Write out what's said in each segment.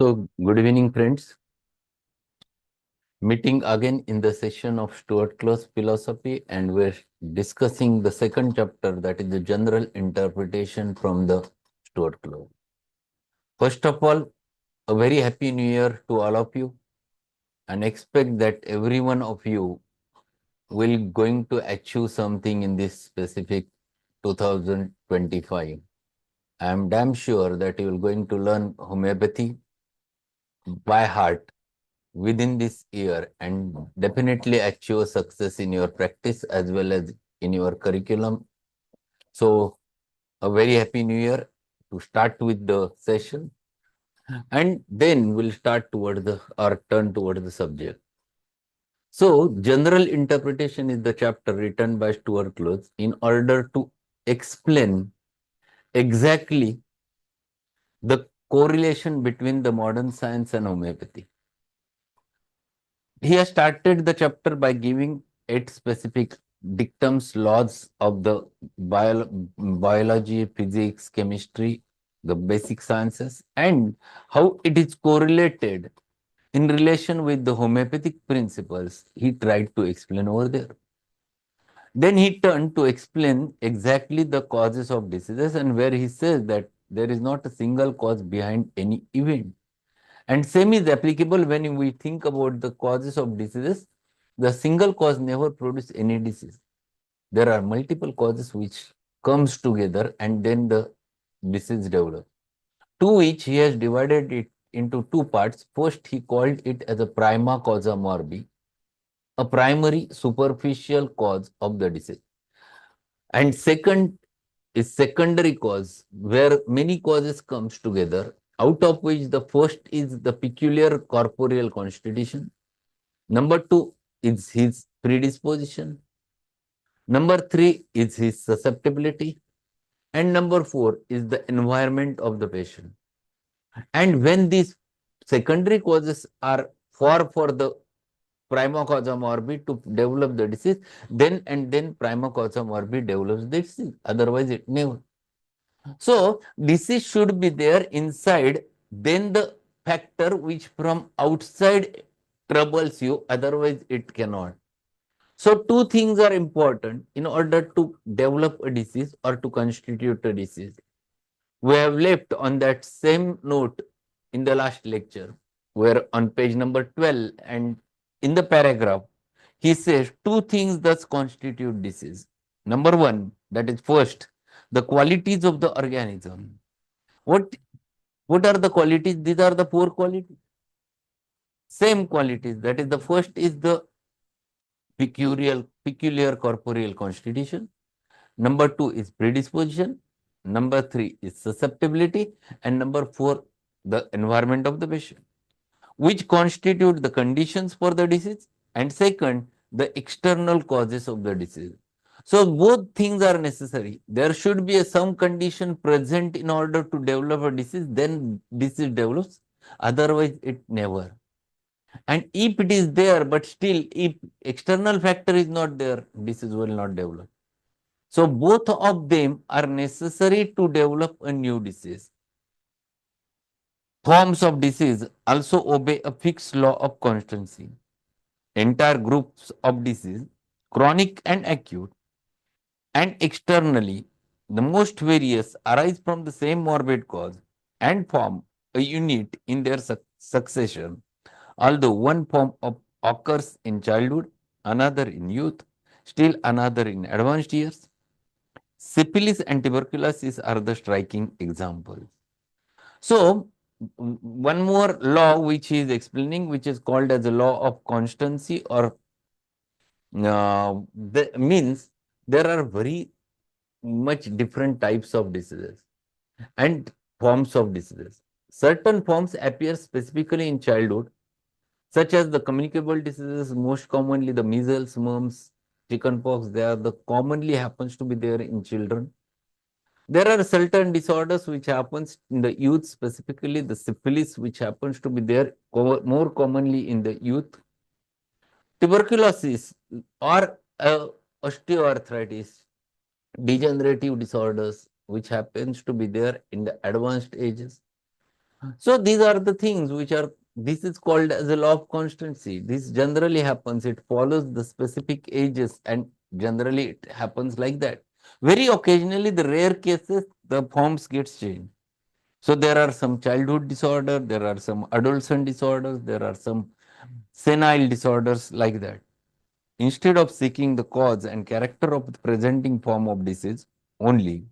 So, good evening, friends. Meeting again in the session of Stuart Close Philosophy, and we're discussing the second chapter, that is the general interpretation from the Stuart Close. First of all, a very happy new year to all of you, and expect that every one of you will going to achieve something in this specific 2025. I am damn sure that you will going to learn homeopathy by heart within this year and definitely achieve success in your practice as well as in your curriculum. So, a very happy new year to start with the session, and then we'll start toward the or turn toward the subject. So, general interpretation is the chapter written by Stuart Close in order to explain exactly the correlation between the modern science and homeopathy. He has started the chapter by giving 8 specific dictums, laws of the biology, physics, chemistry, the basic sciences, and how it is correlated in relation with the homeopathic principles he tried to explain over there. Then he turned to explain exactly the causes of diseases, and where he says that there is not a single cause behind any event. And same is applicable when we think about the causes of diseases. The single cause never produces any disease. There are multiple causes which comes together and then the disease develops. To which he has divided it into 2 parts. First, he called it as a prima causa morbi, a primary superficial cause of the disease. And second is secondary cause, where many causes comes together, out of which the first is the peculiar corporeal constitution. Number 2 is his predisposition. Number 3 is his susceptibility. And number 4 is the environment of the patient. And when these secondary causes are for the prima causa morbi to develop the disease, then prima causa morbi develops the disease. Otherwise, it never. So, disease should be there inside, then the factor which from outside troubles you, otherwise it cannot. So, two things are important in order to develop a disease or to constitute a disease. We have left on that same note in the last lecture, where on page number 12 and in the paragraph, he says two things thus constitute disease. Number one, that is first, the qualities of the organism. What, what are the qualities? These are the 4 qualities. Same qualities. That is the first is the peculiar corporeal constitution. Number 2 is predisposition. Number 3 is susceptibility. And number 4, the environment of the patient, which constitute the conditions for the disease. And second, the external causes of the disease. So both things are necessary. There should be some condition present in order to develop a disease, then disease develops. Otherwise, it never. And if it is there, but still, if external factor is not there, disease will not develop. So both of them are necessary to develop a new disease. Forms of disease also obey a fixed law of constancy. Entire groups of disease, chronic and acute, and externally, the most various arise from the same morbid cause and form a unit in their succession. Although one form occurs in childhood, another in youth, still another in advanced years. Syphilis and tuberculosis are the striking examples. So, one more law which he is explaining, which is called as the law of constancy, or means there are very much different types of diseases and forms of diseases. Certain forms appear specifically in childhood, such as the communicable diseases, most commonly the measles, mumps, chickenpox. They are the commonly happens to be there in children. There are certain disorders which happens in the youth, specifically the syphilis, which happens to be there more commonly in the youth. Tuberculosis or osteoarthritis, degenerative disorders, which happens to be there in the advanced ages. So these are the things which are, this is called as a law of constancy. This generally happens, it follows the specific ages and generally it happens like that. Very occasionally, the rare cases, the forms gets changed. So there are some childhood disorder, there are some adolescent disorders, there are some senile disorders like that. Instead of seeking the cause and character of the presenting form of disease only,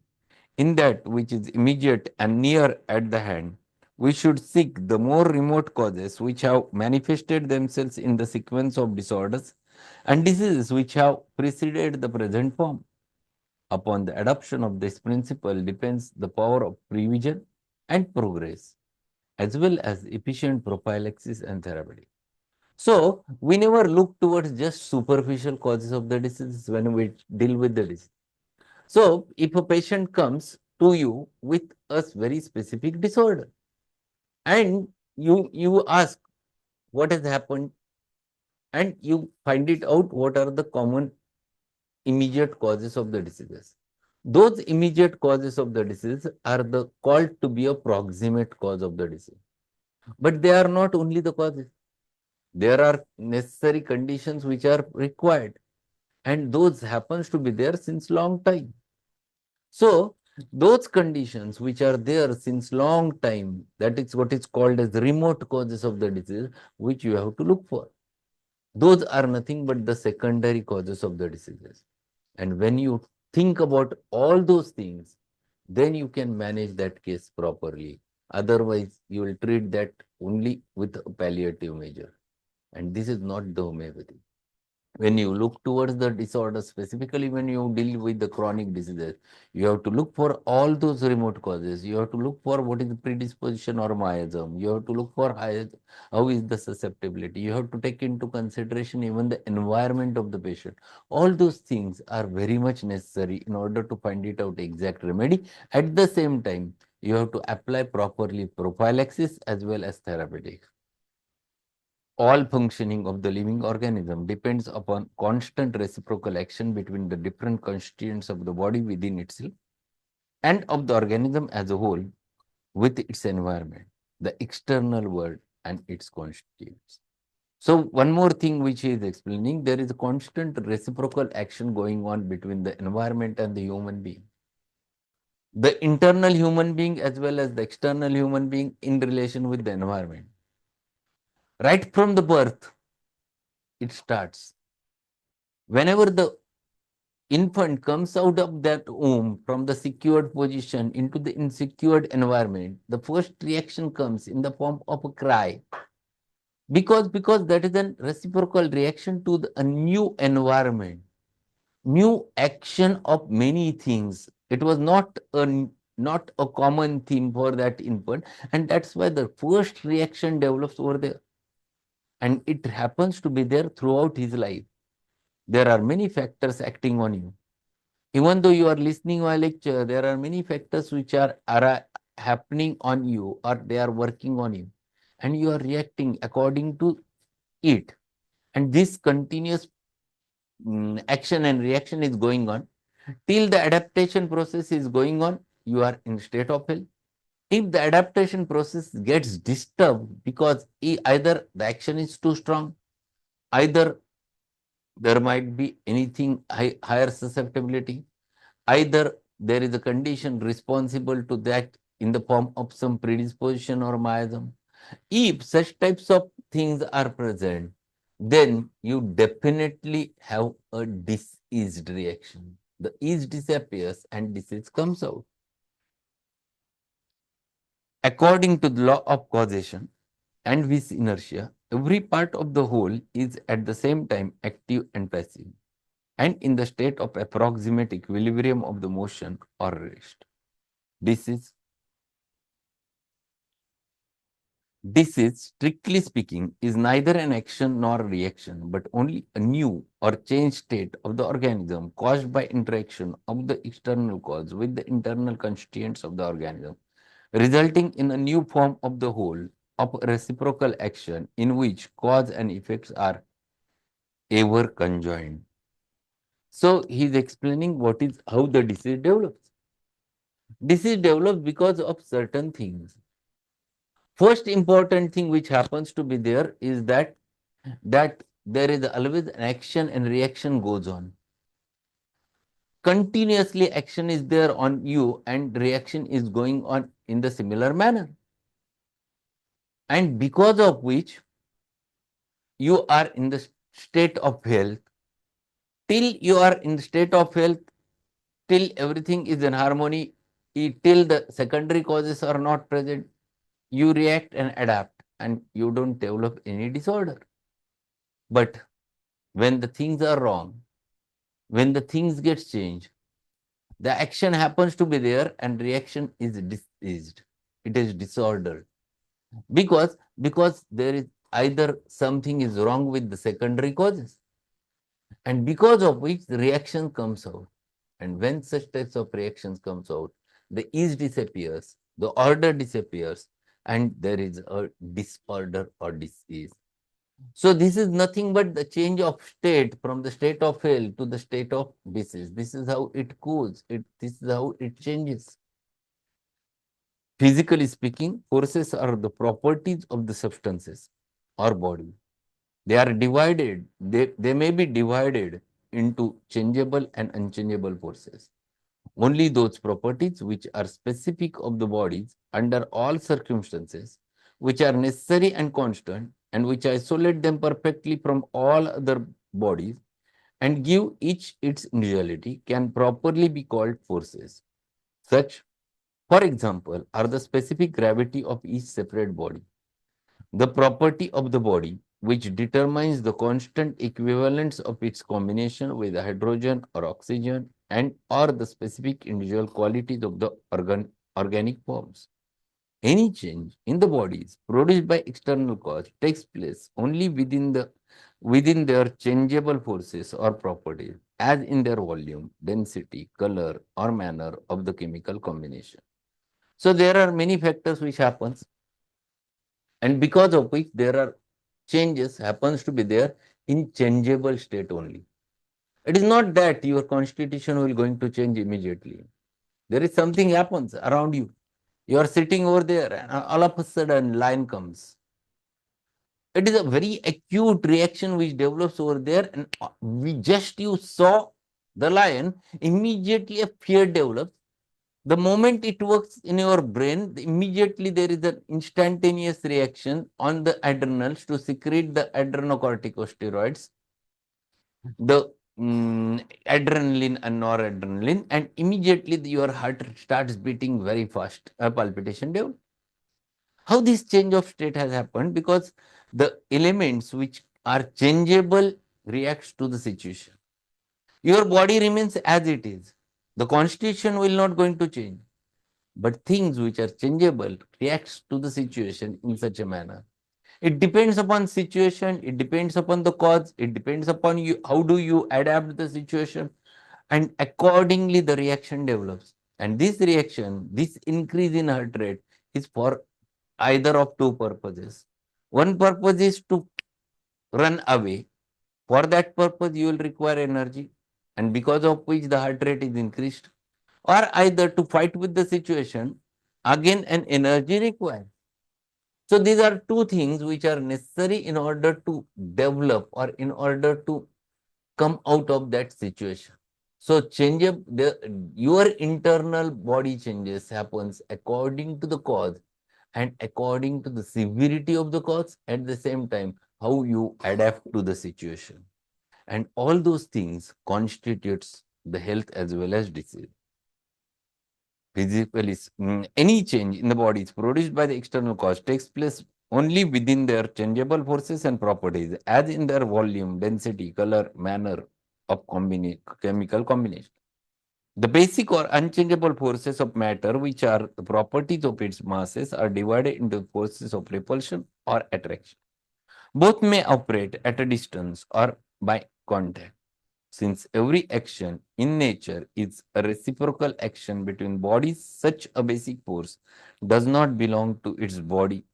in that which is immediate and near at the hand, we should seek the more remote causes which have manifested themselves in the sequence of disorders and diseases which have preceded the present form. Upon the adoption of this principle depends the power of prevision and progress, as well as efficient prophylaxis and therapy. So, we never look towards just superficial causes of the disease when we deal with the disease. So, if a patient comes to you with a very specific disorder and you ask what has happened and you find it out what are the common immediate causes of the diseases. Those immediate causes of the disease are the called to be a proximate cause of the disease. But they are not only the causes. There are necessary conditions which are required and those happens to be there since long time. So those conditions which are there since long time, that is what is called as remote causes of the disease, which you have to look for. Those are nothing but the secondary causes of the diseases. And when you think about all those things, then you can manage that case properly. Otherwise, you will treat that only with a palliative measure. And this is not the homeopathy. When you look towards the disorder, specifically when you deal with the chronic diseases, you have to look for all those remote causes. You have to look for what is the predisposition or miasm. You have to look for how is the susceptibility. You have to take into consideration even the environment of the patient. All those things are very much necessary in order to find it out exact remedy. At the same time, you have to apply properly prophylaxis as well as therapeutic. All functioning of the living organism depends upon constant reciprocal action between the different constituents of the body within itself and of the organism as a whole with its environment, the external world and its constituents. So one more thing which he is explaining, there is a constant reciprocal action going on between the environment and the human being. The internal human being as well as the external human being in relation with the environment. Right from the birth, it starts. Whenever the infant comes out of that womb from the secured position into the insecured environment, the first reaction comes in the form of a cry. Because that is a reciprocal reaction to a new environment, new action of many things. It was not a common theme for that infant, and that's why the first reaction develops over there. And it happens to be there throughout his life. There are many factors acting on you. Even though you are listening to a lecture, there are many factors which are happening on you or they are working on you and you are reacting according to it. And this continuous action and reaction is going on till the adaptation process is going on. You are in state of health. If the adaptation process gets disturbed because either the action is too strong, either there might be anything higher susceptibility, either there is a condition responsible to that in the form of some predisposition or miasm. If such types of things are present, then you definitely have a diseased reaction. The ease disappears and disease comes out. According to the law of causation and vis inertia, every part of the whole is at the same time active and passive, and in the state of approximate equilibrium of the motion or rest. This is Disease, strictly speaking, is neither an action nor a reaction, but only a new or changed state of the organism caused by interaction of the external cause with the internal constituents of the organism, resulting in a new form of the whole of reciprocal action in which cause and effects are ever conjoined. So he is explaining what is how the disease develops. Disease develops because of certain things. First important thing which happens to be there is that there is always an action and reaction goes on. Continuously action is there on you and reaction is going on in the similar manner. And because of which you are in the state of health. Till you are in the state of health, till everything is in harmony, till the secondary causes are not present, you react and adapt and you don't develop any disorder. But when the things are wrong, when the things get changed, the action happens to be there and reaction is diseased. It is disordered. Because there is either something is wrong with the secondary causes, and because of which the reaction comes out. And when such types of reactions comes out, the ease disappears, the order disappears, and there is a disorder or disease. So this is nothing but the change of state from the state of health to the state of disease. This is how it goes. This is how it changes. Physically speaking, forces are the properties of the substances or body. They are divided. They may be divided into changeable and unchangeable forces. Only those properties which are specific of the bodies under all circumstances, which are necessary and constant, and which isolate them perfectly from all other bodies and give each its individuality, can properly be called forces. Such, for example, are the specific gravity of each separate body, the property of the body which determines the constant equivalence of its combination with hydrogen or oxygen, and or the specific individual qualities of the organic forms. Any change in the bodies produced by external cause takes place only within their changeable forces or properties, as in their volume, density, color, or manner of the chemical combination. So there are many factors which happens, and because of which there are changes happens to be there in changeable state only. It is not that your constitution will going to change immediately. There is something happens around you. You are sitting over there and all of a sudden lion comes. It is a very acute reaction which develops over there, and you saw the lion, immediately a fear develops. The moment it works in your brain, immediately there is an instantaneous reaction on the adrenals to secrete the adrenocorticosteroids, the adrenaline and noradrenaline, and immediately your heart starts beating very fast, a palpitation develops. How this change of state has happened? Because the elements which are changeable reacts to the situation. Your body remains as it is. The constitution will not going to change. But things which are changeable reacts to the situation in such a manner. It depends upon situation, it depends upon the cause, it depends upon you, how do you adapt the situation, and accordingly the reaction develops. And this reaction, this increase in heart rate is for either of two purposes. One purpose is to run away. For that purpose, you will require energy, and because of which the heart rate is increased, or either to fight with the situation, again an energy required. So these are two things which are necessary in order to develop or in order to come out of that situation. So your internal body changes happens according to the cause and according to the severity of the cause, at the same time how you adapt to the situation. And all those things constitutes the health as well as disease. Physically, any change in the body is produced by the external cause takes place only within their changeable forces and properties, as in their volume, density, color, manner of chemical combination. The basic or unchangeable forces of matter, which are the properties of its masses, are divided into forces of repulsion or attraction. Both may operate at a distance or by contact. Since every action in nature is a reciprocal action between bodies, such a basic force does not belong to its body.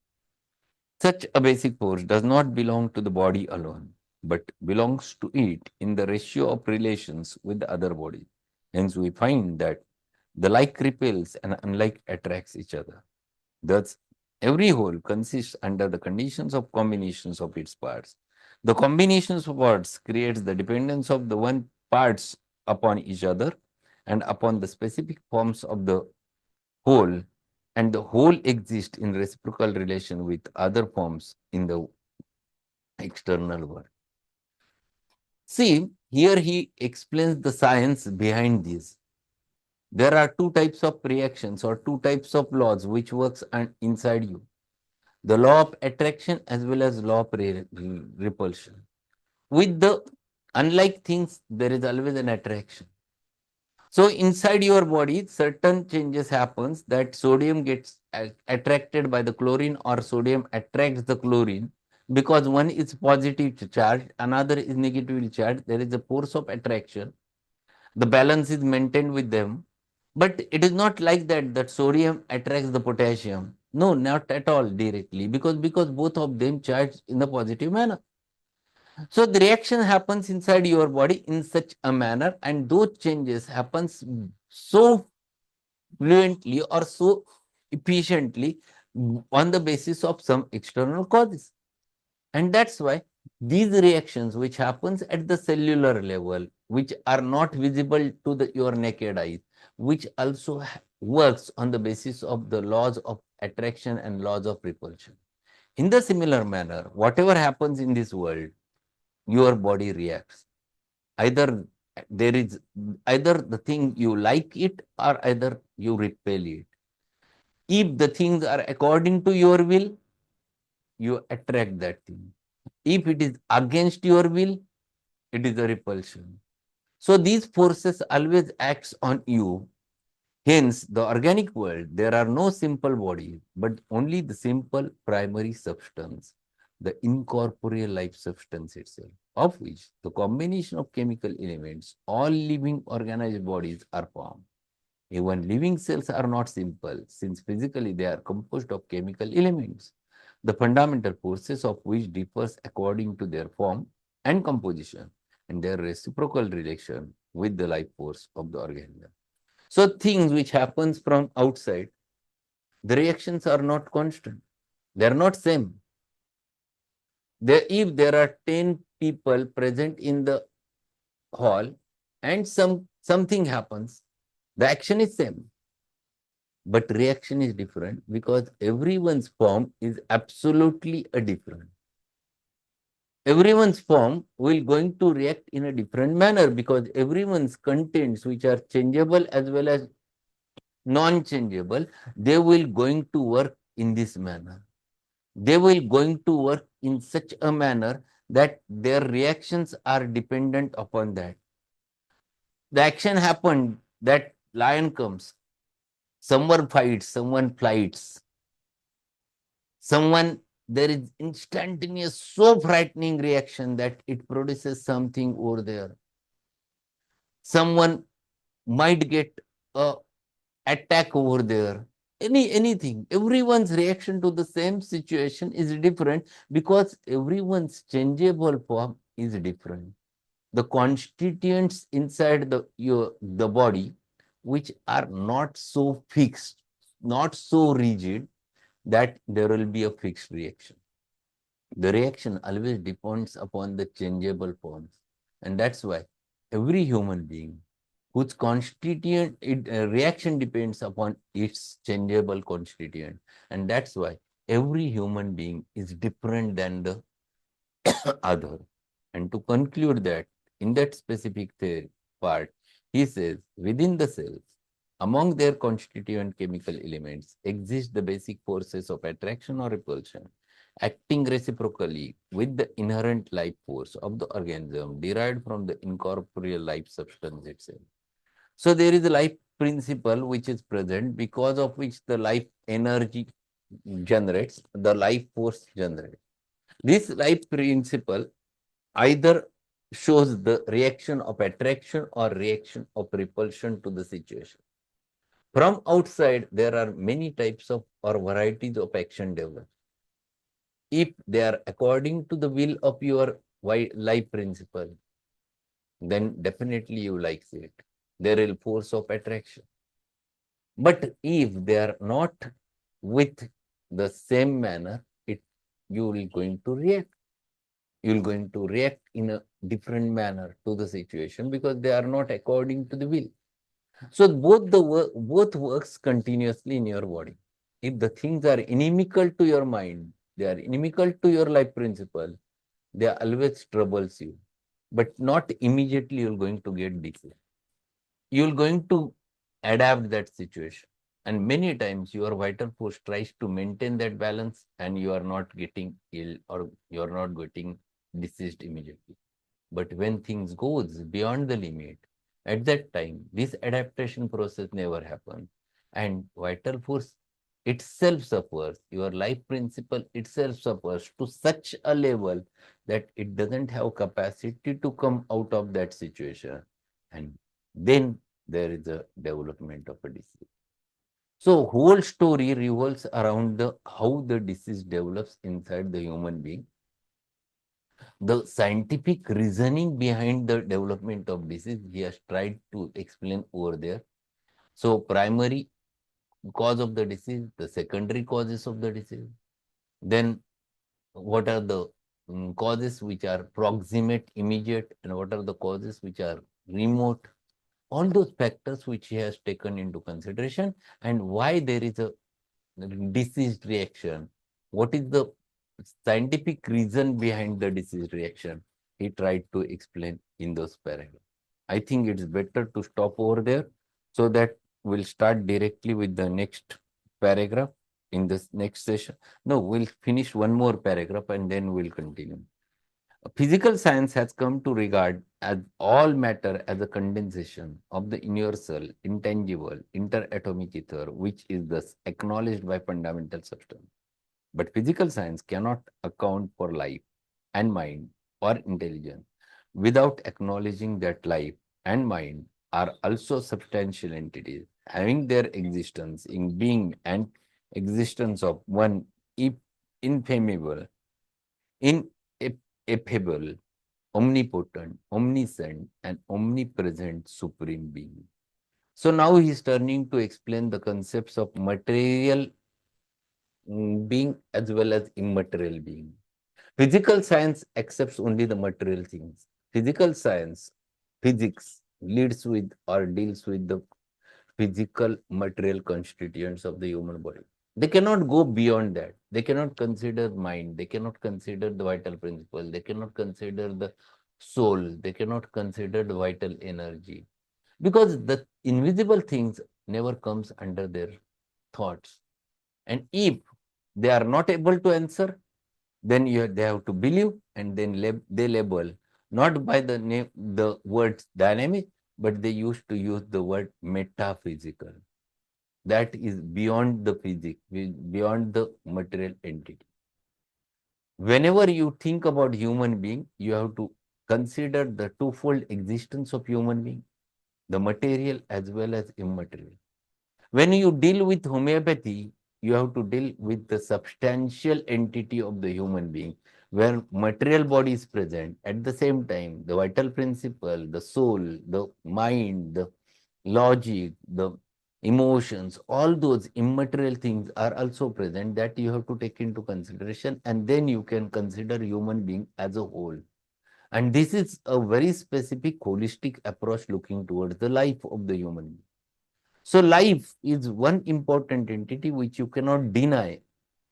Such a basic force does not belong to the body alone, but belongs to it in the ratio of relations with the other body. Hence, we find that the like repels and unlike attracts each other. Thus, Every whole consists under the conditions of combinations of its parts. The combinations of parts creates the dependence of the one parts upon each other and upon the specific forms of the whole, and the whole exists in reciprocal relation with other forms in the external world. See, here he explains the science behind this. There are two types of reactions or two types of laws which works inside you. The law of attraction as well as law of repulsion. With the unlike things, there is always an attraction. So inside your body, certain changes happens that sodium gets attracted by the chlorine or sodium attracts the chlorine because one is positive charged, another is negatively charged. There is a force of attraction. The balance is maintained with them. But it is not like that sodium attracts the potassium. No, not at all directly because both of them charged in the positive manner. So the reaction happens inside your body in such a manner, and those changes happens so fluently or so efficiently on the basis of some external causes. And that's why these reactions which happens at the cellular level, which are not visible to your naked eyes, which also works on the basis of the laws of attraction and laws of repulsion. In the similar manner, whatever happens in this world, your body reacts. Either there is either the thing you like it or either you repel it. If the things are according to your will, you attract that thing. If it is against your will, it is a repulsion. So these forces always acts on you. Hence, the organic world, there are no simple bodies, but only the simple primary substance, the incorporeal life substance itself, of which the combination of chemical elements, all living organized bodies are formed. Even living cells are not simple, since physically they are composed of chemical elements, the fundamental forces of which differs according to their form and composition and their reciprocal relation with the life force of the organism. So things which happens from outside, the reactions are not constant. They are not same. If there are 10 people present in the hall and something happens, the action is same. But reaction is different because everyone's form is absolutely a different. Everyone's form will going to react in a different manner because everyone's contents which are changeable as well as non-changeable, they will going to work in this manner. They will going to work in such a manner that their reactions are dependent upon that. The action happened, that lion comes, someone fights, someone flights, someone, there is instantaneous, so frightening reaction that it produces something over there. Someone might get a attack over there. Anything. Everyone's reaction to the same situation is different because everyone's changeable form is different. The constituents inside the body, which are not so fixed, not so rigid, that there will be a fixed reaction. The reaction always depends upon the changeable forms. And that's why every human being whose reaction depends upon its changeable constituent. And that's why every human being is different than the other. And to conclude that, in that specific part, he says, within the cells, among their constituent chemical elements, exist the basic forces of attraction or repulsion, acting reciprocally with the inherent life force of the organism derived from the incorporeal life substance itself. So there is a life principle which is present, because of which the life energy generates, the life force generates. This life principle either shows the reaction of attraction or reaction of repulsion to the situation. From outside, there are many types of or varieties of action developed. If they are according to the will of your life principle, then definitely you like it. There is force of attraction. But if they are not with the same manner, you will going to react. You will going to react in a different manner to the situation because they are not according to the will. So both works continuously in your body. If the things are inimical to your mind, they are inimical to your life principle, they always troubles you. But not immediately you're going to get disease. You're going to adapt that situation. And many times your vital force tries to maintain that balance and you are not getting ill or you're not getting diseased immediately. But when things goes beyond the limit, at that time, this adaptation process never happens. And vital force itself suffers, your life principle itself suffers to such a level that it doesn't have capacity to come out of that situation. And then there is a development of a disease. So whole story revolves around the how the disease develops inside the human being, the scientific reasoning behind the development of disease he has tried to explain over there. So primary cause of the disease, the secondary causes of the disease, then what are the causes which are proximate, immediate, and what are the causes which are remote. All those factors which he has taken into consideration and why there is a disease reaction. What is the scientific reason behind the disease reaction? He tried to explain in those paragraphs. I think it's better to stop over there so that we'll start directly with the next paragraph in this next session. No, we'll finish one more paragraph and then we'll continue. Physical science has come to regard as all matter as a condensation of the universal, intangible, interatomic ether, which is thus acknowledged by fundamental substance. But physical science cannot account for life and mind or intelligence without acknowledging that life and mind are also substantial entities, having their existence in being and existence of one infamable, ineffable, omnipotent, omniscient, and omnipresent supreme being. So now he is turning to explain the concepts of material being as well as immaterial being. Physical science accepts only the material things. Physical science, physics, leads with or deals with the physical material constituents of the human body. They cannot go beyond that. They cannot consider mind. They cannot consider the vital principle. They cannot consider the soul. They cannot consider the vital energy. Because the invisible things never comes under their thoughts. And if they are not able to answer, then they have to believe and then they label not by the name, the word dynamic, but they used to use the word metaphysical. That is beyond the physics, beyond the material entity. Whenever you think about human being, you have to consider the twofold existence of human being, the material as well as immaterial. When you deal with homeopathy, you have to deal with the substantial entity of the human being, where material body is present. At the same time, the vital principle, the soul, the mind, the logic, the emotions, all those immaterial things are also present that you have to take into consideration, and then you can consider human being as a whole. And this is a very specific holistic approach looking towards the life of the human being. So life is one important entity which you cannot deny.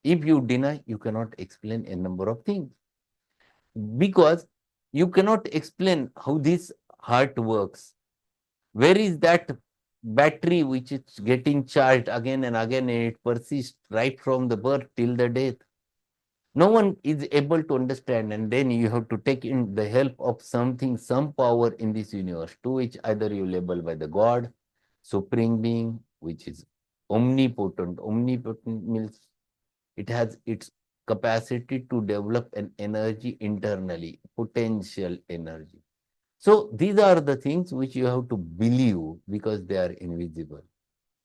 If you deny, you cannot explain a number of things because you cannot explain how this heart works. Where is that battery which is getting charged again and again and it persists right from the birth till the death? No one is able to understand, and then you have to take in the help of something, some power in this universe, to which either you label by the God, Supreme Being, which is omnipotent. Omnipotent means it has its capacity to develop an energy internally, potential energy. So these are the things which you have to believe because they are invisible.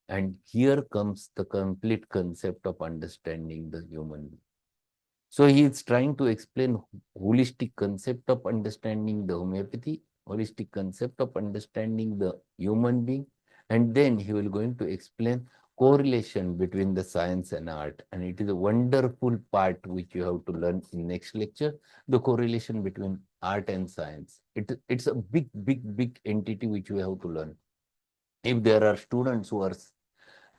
And here comes the complete concept of understanding the human being. So he is trying to explain holistic concept of understanding the homeopathy, holistic concept of understanding the human being, and then he will going to explain correlation between the science and art, and it is a wonderful part which you have to learn in next lecture, the correlation between art and science. It's a big entity which we have to learn. If there are students who are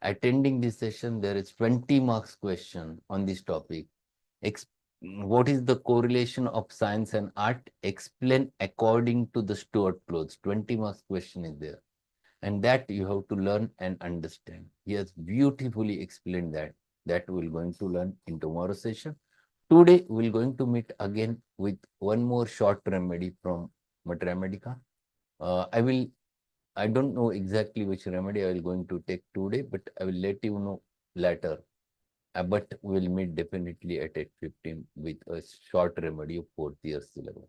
attending this session, there is 20 marks question on this topic. What is the correlation of science and art? Explain according to the Stuart Close. 20 marks question is there. And that you have to learn and understand. He has beautifully explained that. That we're going to learn in tomorrow's session. Today, we're going to meet again with one more short remedy from Matramedica. I don't know exactly which remedy I will going to take today, but I will let you know later. But we'll meet definitely at 8:15 with a short remedy of 4th year syllabus.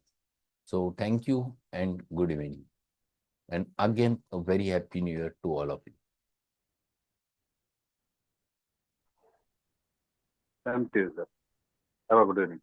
So thank you and good evening. And again, a very happy new year to all of you. Thank you, sir. Have a good evening.